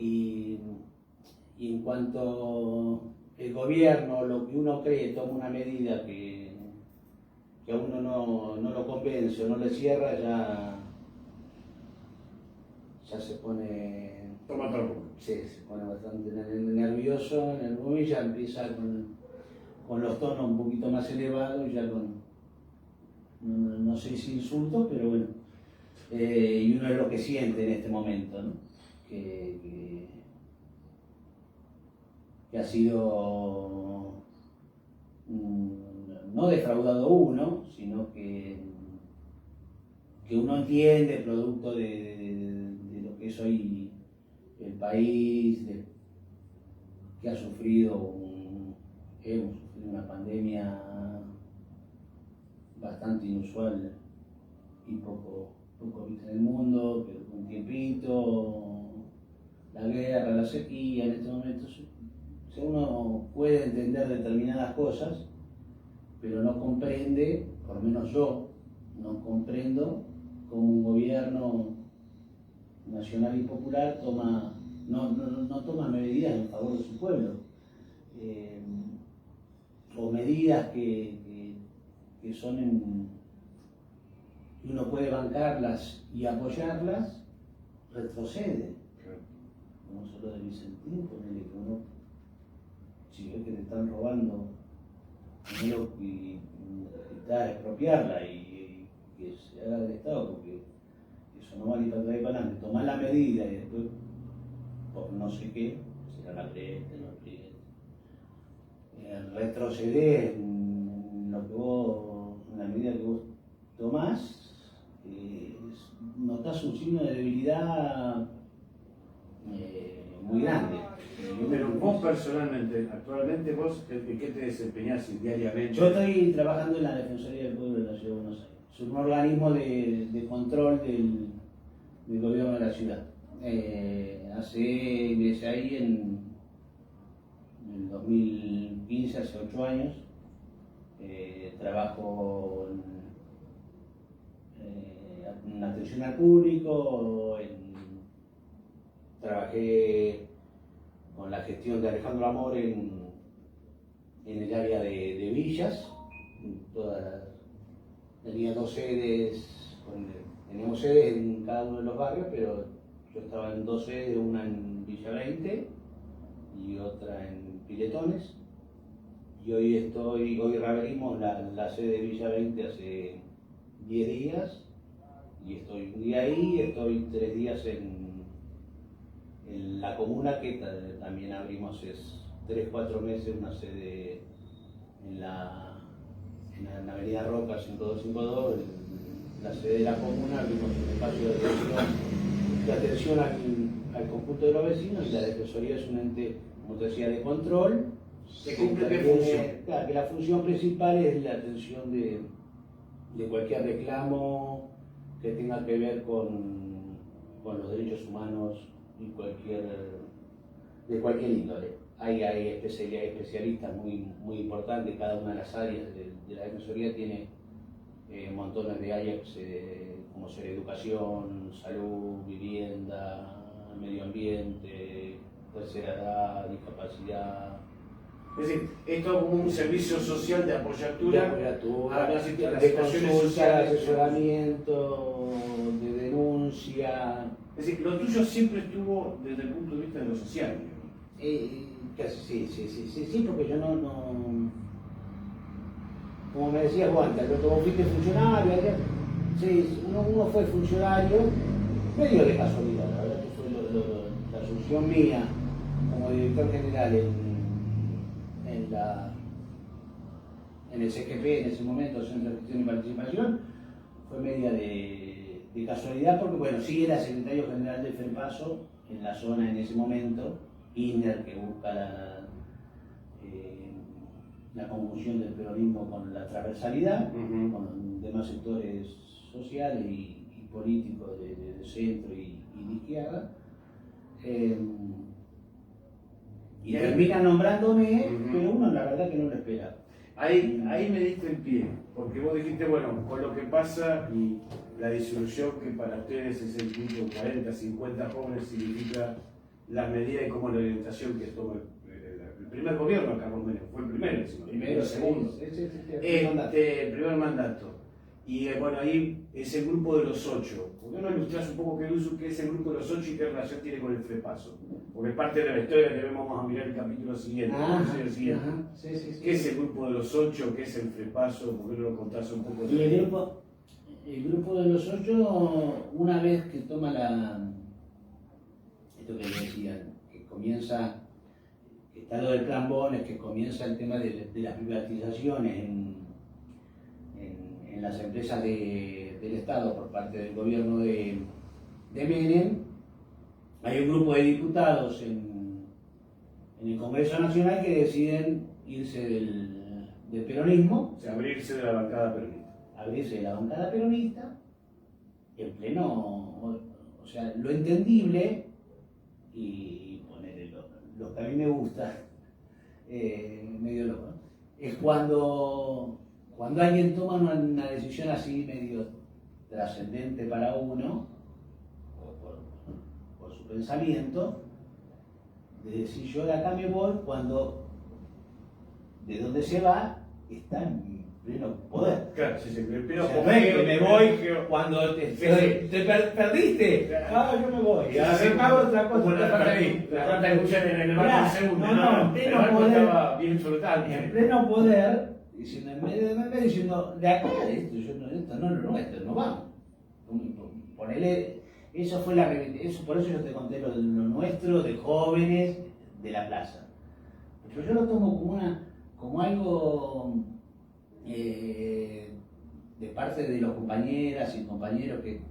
Y en cuanto el gobierno, lo que uno cree, toma una medida que a uno no lo convence o no le cierra, ya se pone... Toma todo. Sí, se pone bastante nervioso, y ya empieza con los tonos un poquito más elevados, ya no sé si insultos, pero bueno. Y uno es lo que siente en este momento, ¿no? Que ha sido no defraudado uno, sino que uno entiende, producto de lo que es hoy el país, que ha sufrido hemos sufrido una pandemia bastante inusual y poco vista en el mundo, que un tiempito, la guerra, la sequía, en este momento uno puede entender determinadas cosas, pero no comprende, por lo menos yo no comprendo, cómo un gobierno nacional y popular no toma medidas en favor de su pueblo, o medidas que son que uno puede bancarlas y apoyarlas, retrocede. Como solo de Vicentín, ponele que uno, si ve que te están robando dinero y está expropiarla y que se haga del Estado, porque eso no vale para traer para adelante. Tomar la medida y después, por no sé qué, será la apriete, no apriete. Retroceder en lo que en la medida que vos tomás, notás un signo de debilidad muy grande. Pero vos personalmente, actualmente vos, ¿en qué te desempeñás diariamente? Yo estoy trabajando en la Defensoría del Pueblo de la Ciudad de Buenos Aires. Es un organismo de control del gobierno de la ciudad. Ingresé ahí en el 2015, hace 8 años. Trabajo en atención al público, trabajé con la gestión de Alejandro Amor en el área de villas. Tenía 2 sedes, teníamos sedes en cada uno de los barrios, pero yo estaba en 2 sedes, una en Villa 20 y otra en Piletones. Y hoy reabrimos la sede de Villa 20 hace 10 días y estoy un día ahí, estoy 3 días en la comuna, que también abrimos 3-4 meses una sede en la Avenida Roca 5252, en la sede de la comuna, abrimos un espacio de atención al conjunto de los vecinos, y la Defensoría es un ente, como te decía, de control. ¿Qué cumple qué función? Claro, que la función principal es la atención de cualquier reclamo que tenga que ver con los derechos humanos y de cualquier índole. Hay especialistas muy importantes, cada una de las áreas de la Defensoría tiene montones de áreas como ser educación, salud, vivienda, medio ambiente, tercera edad, discapacidad. Es decir, esto como un servicio social de apoyatura a las de situaciones consulta, de sociales. asesoramiento, de denuncia. Es decir, lo tuyo siempre estuvo desde el punto de vista de lo social. Casi sí, porque yo no, como me decías vos antes, Alberto, vos fuiste funcionario, sí, uno fue funcionario, medio de casualidad, la verdad que fue la asunción mía como director general en el CGP en ese momento, Centro de Gestión y Participación, fue media de casualidad, porque bueno, sí era secretario general del FERPASO en la zona en ese momento, INER, que busca la conjunción del peronismo con la transversalidad, con demás sectores sociales y políticos de centro y de izquierda. Y termina nombrándome, pero uno la verdad que no lo espera. Ahí me diste el pie, porque vos dijiste, bueno, con lo que pasa y la disolución que para ustedes es el grupo 40, 50 jóvenes significa la medida y cómo la orientación que toma el primer gobierno de Carlos Menem, fue el primero, el segundo. El primer mandato. Y bueno, ahí es el grupo de los 8. ¿Por qué no ilustrás un poco qué es el grupo de los 8 y qué relación tiene con el FEPASO? Porque es parte de la historia que vamos a mirar el capítulo siguiente. ¿Qué es el grupo de los 8? ¿Qué es el FEPASO? ¿Por qué no lo contás un poco? Y el grupo de los 8, una vez que toma esto que decían, que comienza, que está lo del plan Bones, que comienza el tema de las privatizaciones en las empresas del Estado por parte del gobierno de Menem, hay un grupo de diputados en el Congreso Nacional que deciden irse del peronismo, O sea, abrirse de la bancada peronista. Abrirse de la bancada peronista, en pleno, o sea, lo entendible y poner lo que a mí me gusta, medio loco, ¿no? Es cuando alguien toma una decisión así medio trascendente para uno, por su pensamiento, de decir yo de acá me voy cuando de donde se va está en pleno poder. Claro, sí, pero O sea, que me voy, cuando te perdiste, claro. yo me voy. Y ahora hago otra cosa. Como la trata de escuchar en el barco segundo. No, el barco estaba bien flotante. En pleno poder, diciendo, en medio diciendo, de acá, esto no es lo nuestro, no vamos. Ponele, eso fue por eso yo te conté lo nuestro, de jóvenes, de la plaza. Pero yo lo tomo como algo de parte de los compañeras y compañeros que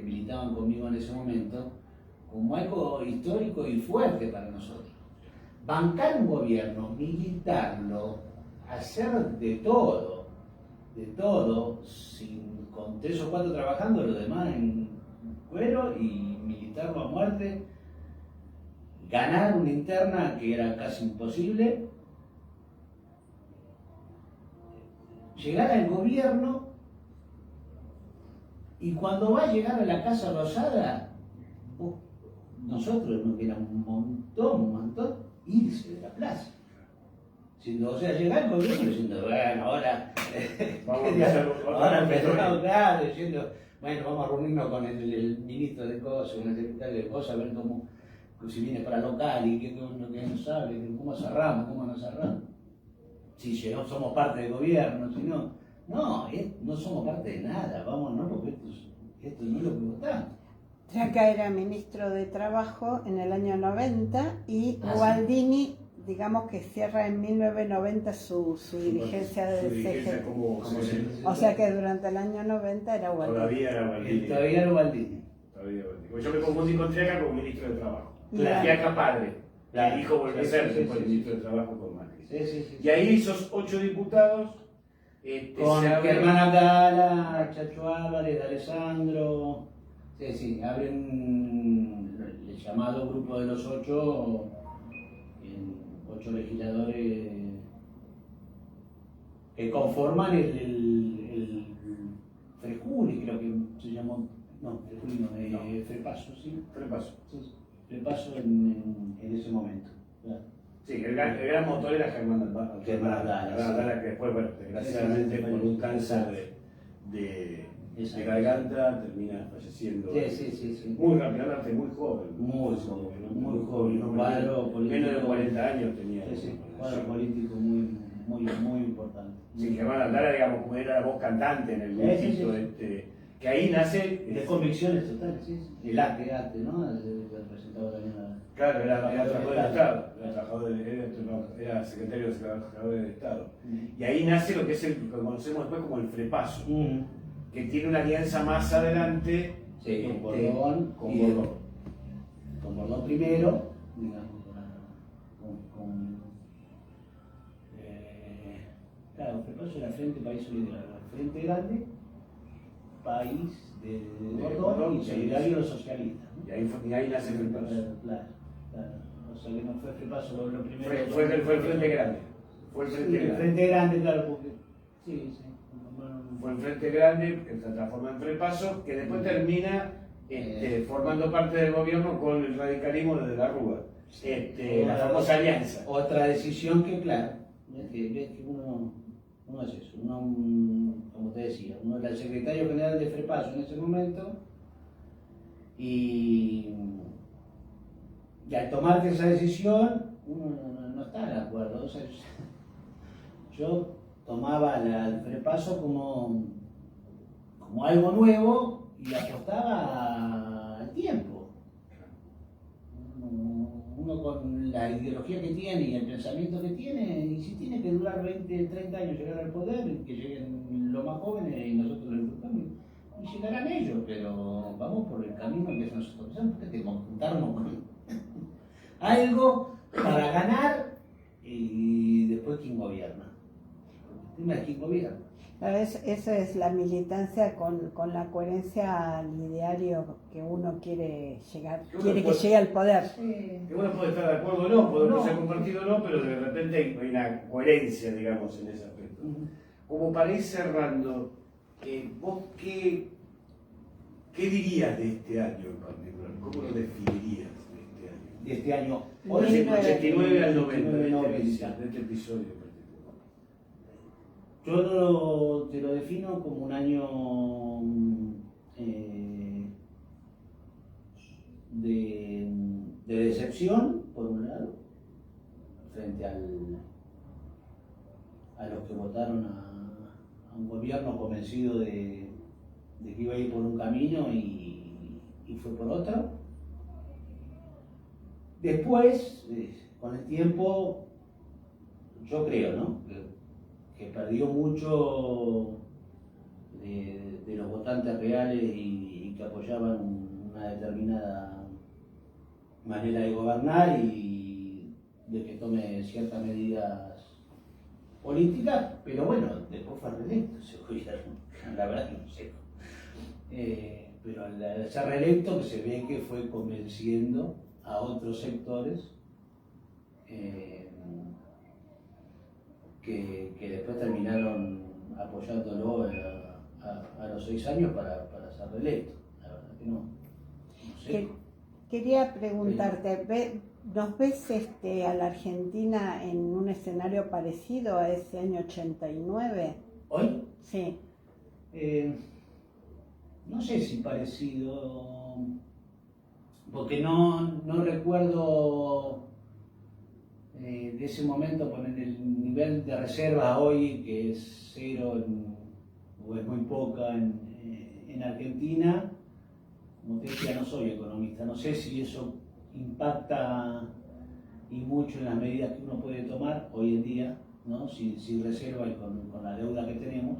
militaban conmigo en ese momento, como algo histórico y fuerte para nosotros. Bancar un gobierno, militarlo, hacer de todo, con 3 o 4 trabajando, los demás en cuero y militarlo a muerte, ganar una interna que era casi imposible, llegar al gobierno y cuando va a llegar a la Casa Rosada, nosotros nos queda un montón, irse de la plaza. O sea, llegar al gobierno diciendo, bueno, ahora empezamos, claro, diciendo, bueno, vamos a reunirnos con el ministro de cosas, con el secretario de cosas, a ver si viene para local y qué no sabe, cómo cerramos, cómo no cerramos. Si no somos parte del gobierno, si no somos parte de nada, vámonos, porque esto no es lo que votamos. Traca era ministro de Trabajo en el año 90 y Gualdini digamos que cierra en 1990 su dirigencia del CGT. O sea que durante el año 90 era Ubaldini. Todavía era Ubaldini. Todavía era Ubaldini. Pues yo me confundí con Triaca como ministro de Trabajo. Claro. Triaca padre. Claro. El hijo volvió a ser Sí, después sí, ministro de Trabajo con Macri. Sí. Y ahí esos 8 diputados Con se abren- Germán Abdala, Chacho Álvarez, Alessandro. Sí, abren el llamado grupo de los 8, 8 legisladores que conforman el Frejuli, creo que se llamó. No, Frejuli no, Frepaso, ¿sí? Frepaso. Sí, Frepaso en ese momento. Claro. Sí, el gran motor era Germán Abdala. Germán Abdala, Que después, bueno, desgraciadamente por un cáncer de garganta termina falleciendo. Sí. Muy rápidamente, muy joven. Muy joven, un cuadro político. Menos de 40 años tenía. Sí, un cuadro político muy importante. Sí, Germán Abdala, digamos, como era la voz cantante en el movimiento, que ahí nace. De convicciones totales, sí. El arte, ¿no? El representado también a... Claro, era trabajador del Estado, era secretario de Trabajadores del Estado. Y ahí nace lo que es lo que conocemos después como el Frepaso, que tiene una alianza más adelante con Bordón. Con Bordón primero, digamos, claro, Frepaso era Frente País Solidario, Frente Grande, País de Bordón y Solidario los Socialistas, ¿no? Y ahí nace el Frepaso. Claro. O sea que no fue Frepaso lo primero. Fue el Frente Grande. Fue el Frente Grande. El Frente Grande, claro, porque... Sí. Fue el Frente Grande, que se transforma en Frepaso, que después termina formando parte del gobierno con el radicalismo desde la Rúa. La famosa alianza. Otra decisión que, claro, ves que uno es eso, como te decía, uno era el secretario general de Frepaso en ese momento y al tomar esa decisión uno no está de acuerdo. O sea, yo tomaba al Frepaso como algo nuevo y apostaba al tiempo. Uno con la ideología que tiene y el pensamiento que tiene, y si tiene que durar 20, 30 años llegar al poder, que lleguen los más jóvenes y nosotros lo disfrutamos, y llegarán ellos, pero vamos por el camino que nosotros pensamos, porque tenemos que juntarnos con algo para ganar y después quién gobierna. El tema es quién gobierna. Eso es la militancia con la coherencia al ideario que uno quiere llegar, quiere que llegue al poder. Que uno puede estar de acuerdo o no, podemos ser compartido o no, pero de repente hay una coherencia, digamos, en ese aspecto. Como para ir cerrando, ¿vos qué dirías de este año en particular? ¿Cómo lo definirías De este año? Del 89 al 90, de este episodio en particular. Yo te lo defino como un año de decepción, por un lado, frente a los que votaron a un gobierno convencido de que iba a ir por un camino y fue por otro. Después, con el tiempo, yo creo, ¿no? que perdió mucho de los votantes reales y que apoyaban una determinada manera de gobernar y de que tome ciertas medidas políticas, pero bueno, después fue reelecto ese gobierno, la verdad que no sé. Pero al ser reelecto se ve que fue convenciendo a otros sectores que después terminaron apoyándolo a los 6 años para ser reelecto. La verdad que no sé. Quería preguntarte, ¿nos ves a la Argentina en un escenario parecido a ese año 89? ¿Hoy? Sí. No sé si parecido, porque no recuerdo de ese momento poner el nivel de reserva hoy, que es 0 o es muy poca en Argentina. Como te decía, no soy economista, no sé si eso impacta y mucho en las medidas que uno puede tomar hoy en día, ¿no? Sin reserva y con la deuda que tenemos.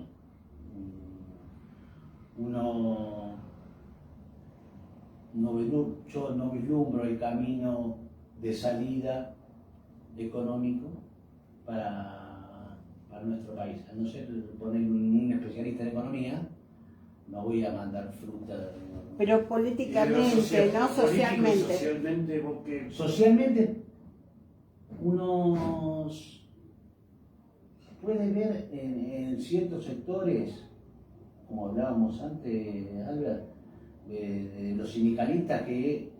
Yo no vislumbro el camino de salida económico para nuestro país. A no ser poner un especialista en economía, no voy a mandar fruta. Pero políticamente, no socialmente. Socialmente, vos que... Socialmente, uno puede ver en ciertos sectores, como hablábamos antes, Albert, de los sindicalistas que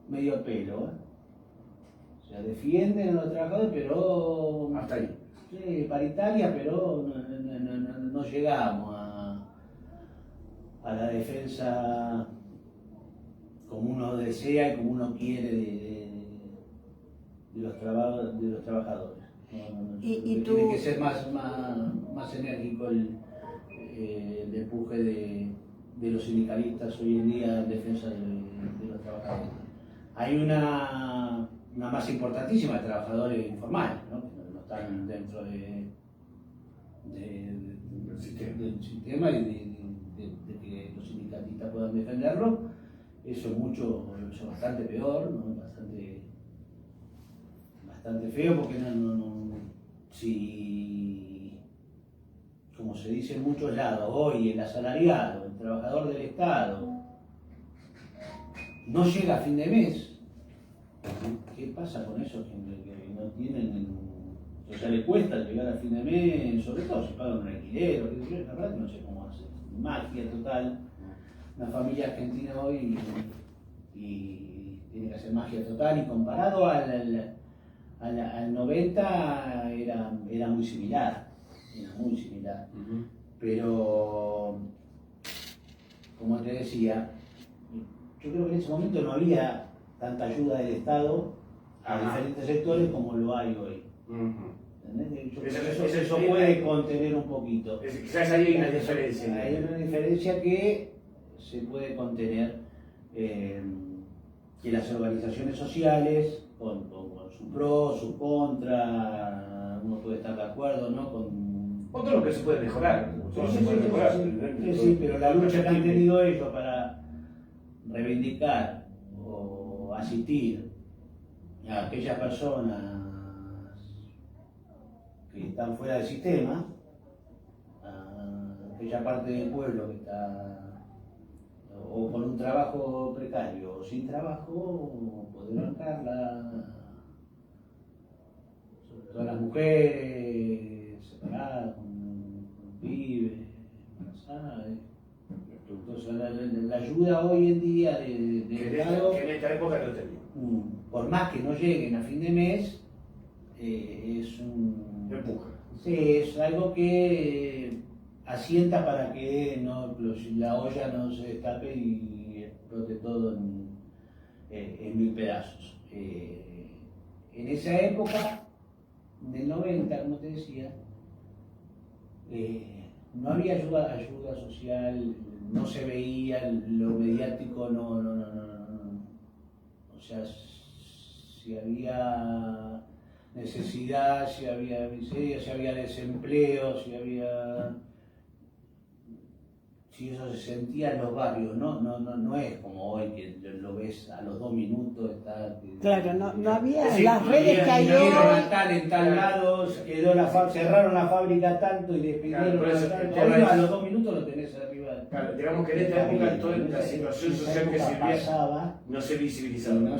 medio pelo, o sea, defienden a los trabajadores, pero Hasta ahí. sí, paritaria, pero no llegamos a la defensa como uno desea y como uno quiere de los trabajadores. Tiene que ser más enérgico el empuje de los sindicalistas hoy en día en defensa de los trabajadores. Hay una masa importantísima de trabajadores informales, ¿no? Que no están dentro del sistema y de que los sindicalistas puedan defenderlo. Eso es bastante peor, ¿no? Bastante feo, porque si, como se dice en muchos lados, hoy el asalariado, el trabajador del Estado, no llega a fin de mes, ¿qué pasa con esos que no tienen, o sea, le cuesta llegar a fin de mes, sobre todo si pagan un alquiler, la verdad que no sé cómo hace, magia total, una familia argentina hoy y tiene que hacer magia total, y comparado al 90 era muy similar, pero como te decía, yo creo que en ese momento no había tanta ayuda del Estado a diferentes sectores como lo hay hoy. Yo creo que eso puede contener un poquito. Quizás ahí hay una diferencia. Hay una diferencia que se puede contener, que las organizaciones sociales, con su pro, su contra, uno puede estar de acuerdo, ¿no? Otro lo que se puede mejorar. Sí, pero la lucha que han tenido ellos para reivindicar o asistir a aquellas personas que están fuera del sistema, a aquella parte del pueblo que está o con un trabajo precario o sin trabajo, poder bancarla, sobre todo las mujeres separadas, con pibes, embarazadas. Entonces la ayuda hoy en día del Estado, que en esta época no tenía. Por más que no lleguen a fin de mes, es un empuja. Sí, es algo que asienta para que la olla no se destape y explote todo en mil pedazos. En esa época, del 90, como te decía, no había ayuda social, no se veía, lo mediático no. O sea, si había necesidad, si había miseria, si había desempleo, si eso se sentía en los barrios, no es como hoy que lo ves a los 2 minutos. Claro, no había sí, las redes que hay hoy. En tal lado, cerraron la fábrica tanto y despidieron a tanto. Hoy a los 2 minutos lo tenés arriba. Claro, digamos que en esta época toda la situación social que se pasaba no se visibilizaba.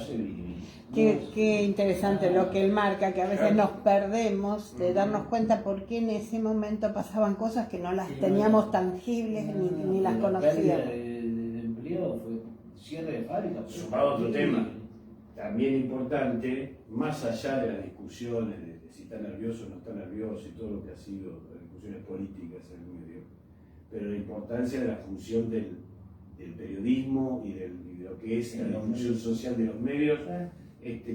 Qué interesante lo que él marca, que a veces nos perdemos de darnos cuenta por qué en ese momento pasaban cosas que no las teníamos tangibles ni las conocíamos. El empleo fue cierre de fábrica. Sumado a otro tema, también importante, más allá de las discusiones de si está nervioso o no está nervioso y todo lo que ha sido las discusiones políticas en el medio, pero la importancia de la función del periodismo y de lo que es la función social de los medios,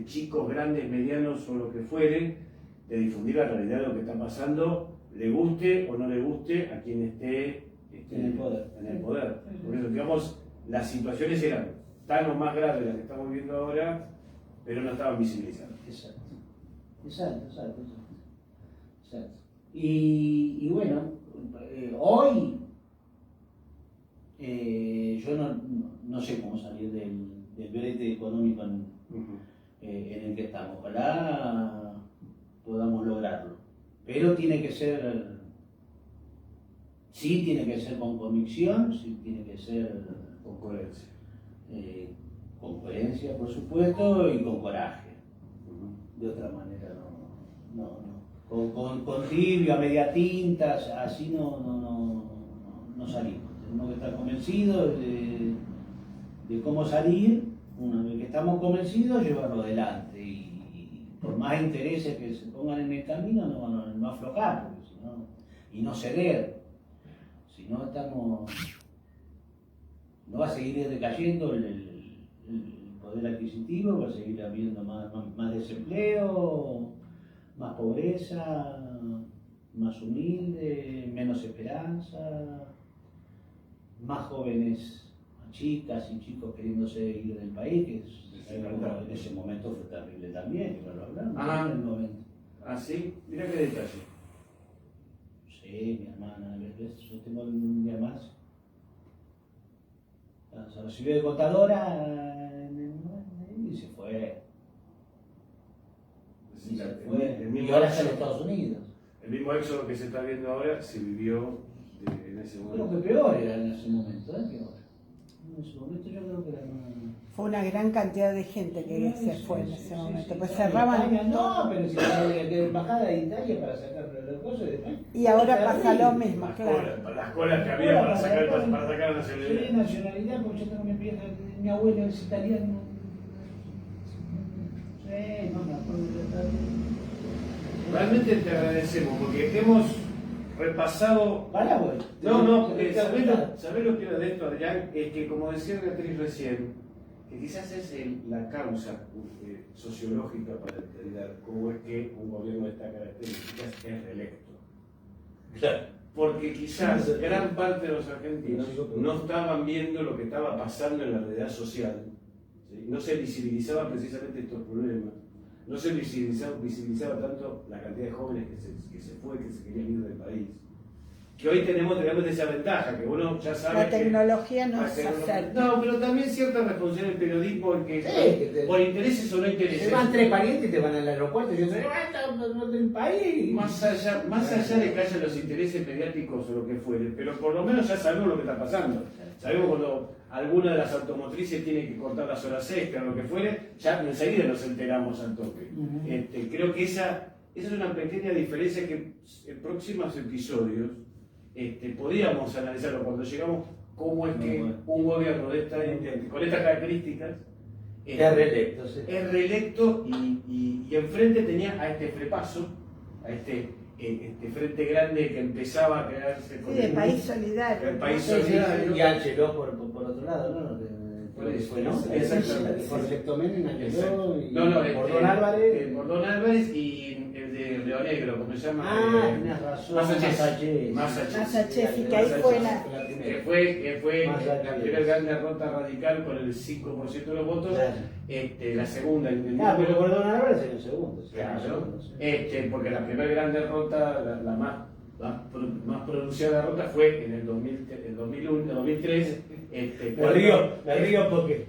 chicos, grandes, medianos o lo que fuere, de difundir la realidad de lo que está pasando, le guste o no le guste a quien esté en el poder. Por eso, digamos, las situaciones eran tan o más graves las que estamos viendo ahora, pero no estaban visibilizados. Exacto. Y bueno, hoy yo no sé cómo salir del brete económico en el que estamos. Ojalá podamos lograrlo. Pero tiene que ser con convicción, sí tiene que ser Con coherencia. con coherencia, por supuesto, y con coraje. De otra manera no. Con tibio, a media tinta, así no salimos. Tenemos que estar convencidos de cómo salir. Una vez que estamos convencidos, llevarlo adelante. Y por más intereses que se pongan en el camino, no aflojar, porque y no ceder. Si no, no va a seguir decayendo el poder adquisitivo, va a seguir habiendo más desempleo, más pobreza, más humilde, menos esperanza, más jóvenes, más chicas y chicos queriéndose ir del país, que en ese momento fue terrible también, que no lo hablamos en el momento. Ah, sí, mira qué detalle. Sí, mi hermana, yo tengo mi hermana. Se recibió de contadora y se fue. Y ahora está en Estados Unidos. El mismo éxodo que se está viendo ahora se vivió en ese momento. Creo que peor era en ese momento, que ahora. En ese momento yo creo que era más... Fue una gran cantidad de gente que se fue en ese momento, pues Italia, cerraban todo. no, pero si había que embajada de Italia para sacar los cosas y después. Y ahora pasa lo mismo, claro. Las colas que había para sacar la nacionalidad. Sí, nacionalidad, porque yo tengo mi abuelo es italiano. Sí, no me acuerdo de Realmente te agradecemos porque hemos repasado. Paraguay. ¿Sabés lo que era de esto, Adrián? Es que, como decía Beatriz recién, que quizás es la causa sociológica para entender cómo es que un gobierno de estas características es reelecto. Claro. Porque quizás gran parte de los argentinos no estaban viendo lo que estaba pasando en la realidad social. ¿Sí? No se visibilizaban precisamente estos problemas. No se visibilizaba tanto la cantidad de jóvenes que se querían ir del país. Que hoy tenemos esa ventaja, que uno ya sabe. La tecnología nos acerca. No, pero también cierta responsabilidad del periodismo, porque por intereses o no intereses. Te van 3 parientes y te van al aeropuerto y te van del país. Más allá de que haya los intereses mediáticos o lo que fuere, pero por lo menos ya sabemos lo que está pasando. Sabemos cuando alguna de las automotrices tiene que cortar las horas extras o lo que fuere, ya enseguida nos enteramos al toque. Creo que esa es una pequeña diferencia que en próximos episodios podríamos analizarlo cuando llegamos cómo es que un gobierno con estas características es reelecto y enfrente tenía a este frepaso, a este frente grande que empezaba a crearse con el país solidario. El país solidario. Y Angeló por otro lado, ¿no? Exactamente. Por Lectomen, Angeló y Bordón Álvarez. Bordón Álvarez y el de Río Negro, ¿cómo se llama? Tienes razón. Massachusetts, y que ahí fue la... Que fue la primera gran derrota radical con el 5% de los votos. Claro. La segunda. Pero Bordón Álvarez en el segundo. Claro. Porque la primera gran derrota, la más pronunciada derrota fue en el 2001, 2003. Me río porque.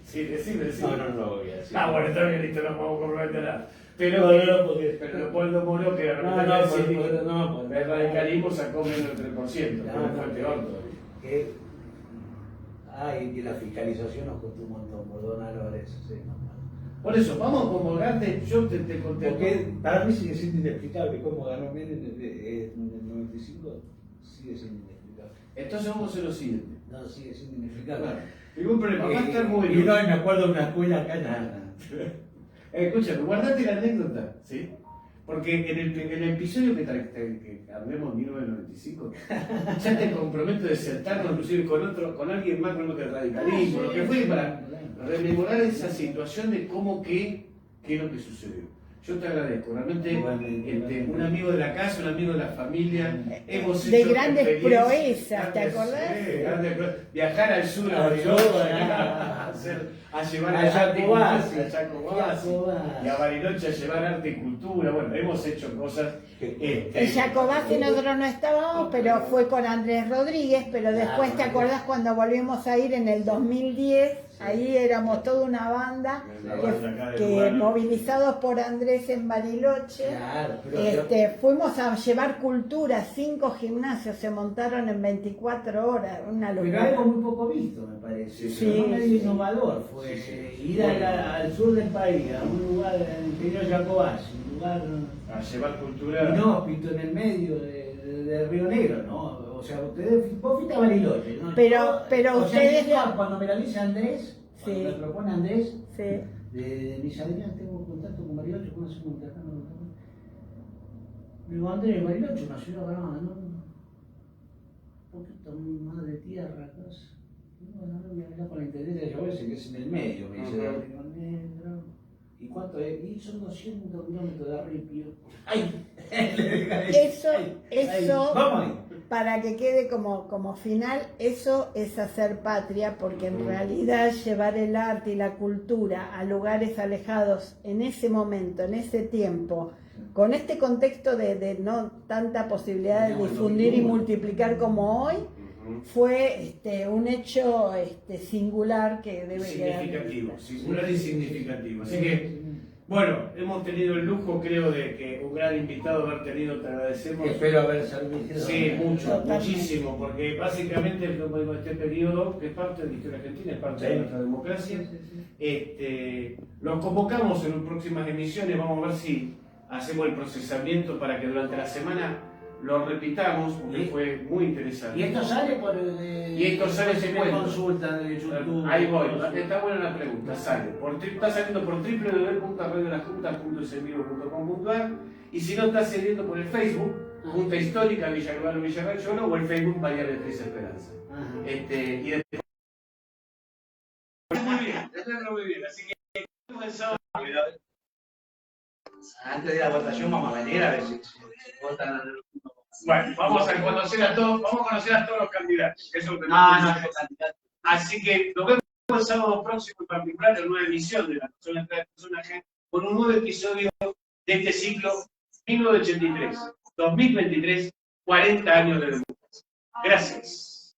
Sí, decime. No lo voy a decir. Bueno, está bien, listo, no vamos a comprometer nada. Pero Leopoldo Moro, que el radicalismo sacó menos del 3%, fue peor todavía. Que la fiscalización nos costó un montón, Bordón Álvarez. Por eso, vamos a convocarte, yo te conté. Porque para mí sigue siendo inexplicable cómo ganó Menem en el 95, sigue siendo inexplicable. Entonces vamos a hacer lo siguiente. No, sigue siendo inexplicable. Ningún problema, va a estar muy bien. Y no, me acuerdo de una escuela acá nada. Escúchame, guardate la anécdota, ¿sí? Porque en el episodio que hablemos en 1995, ya te comprometo de sentarnos inclusive con alguien más con el radicalismo, lo que fue para rememorar esa situación de qué es lo que sucedió. Yo te agradezco, realmente Igualmente. un amigo de la casa, un amigo de la familia, hemos De hecho grandes experiencias, proezas, ¿te grandes, acordás? grandes proezas. Viajar al sur a Al Bariloche, sur, a llevar a arte y Jacobasi. cultura, a Jacobasi, y a Bariloche a llevar arte y cultura. Bueno, hemos hecho cosas. En Jacobasi nosotros no estábamos, pero fue con Andrés Rodríguez, pero después te acordás cuando volvimos a ir en el 2010, ahí éramos toda una banda que movilizados por Andrés en Bariloche, Claro, pero fuimos a llevar cultura, 5 gimnasios se montaron en 24 horas, una Pero locura. algo muy poco visto, me parece. Sí, Pero medio sí. innovador fue ir al sur del país, a un lugar en el interior de Jacobasi, un lugar A llevar cultura. inhóspito en el medio de Río Negro, ¿no? O sea, vos fuiste a Bariloche, ¿no? Pero O sea, ustedes cuando me la dice Andrés, cuando Sí. me propone Andrés, Sí. de mis Adrián, tengo contacto con Bariloche, ¿cómo hacemos un intercambio? Me digo, Andrés, Bariloche, una ciudad grande, ¿no? Un poquito más de tierra, cosa. Bueno, voy a hablar con la intendencia de Jacobasi, que es en el medio, me dice, Ajá. Río Negro. ¿Y cuánto es? Y son 200 kilómetros de Arripio. ¡Ay! Eso, Vamos ahí. para que quede como final, eso es hacer patria, porque en realidad llevar el arte y la cultura a lugares alejados en ese momento, en ese tiempo, con este contexto de no tanta posibilidad de difundir y multiplicar como hoy, fue un hecho singular que debe quedar. Significativo, singular y significativo. Así que, bueno, hemos tenido el lujo, creo, de que un gran invitado haber tenido, te agradecemos. Espero haber servido. Sí, mucho, Totalmente. muchísimo, porque básicamente como digo, este periodo, que es parte de la historia argentina, es parte de nuestra democracia, los convocamos en próximas emisiones, vamos a ver si hacemos el procesamiento para que durante la semana lo repitamos, porque fue muy interesante. Y esto sale por. Y esto sale, te me cuento. consultan de YouTube. Ahí voy, está buena la pregunta, sale. Está saliendo por www.radiolajunta.com.ar y si no está saliendo por el Facebook, Junta Histórica Villarreal Villarreal o el Facebook María Beatriz Esperanza. Ajá. Y después... Muy bien, muy bien, así que comenzamos. Antes de la votación vamos a venir a ver si votan. Bueno, vamos a conocer a todos los candidatos. Eso es lo que Así que nos vemos el sábado próximo, en particular en una emisión de la persona de personaje, con un nuevo episodio de este ciclo 1983-2023, 40 años de democracia. Gracias.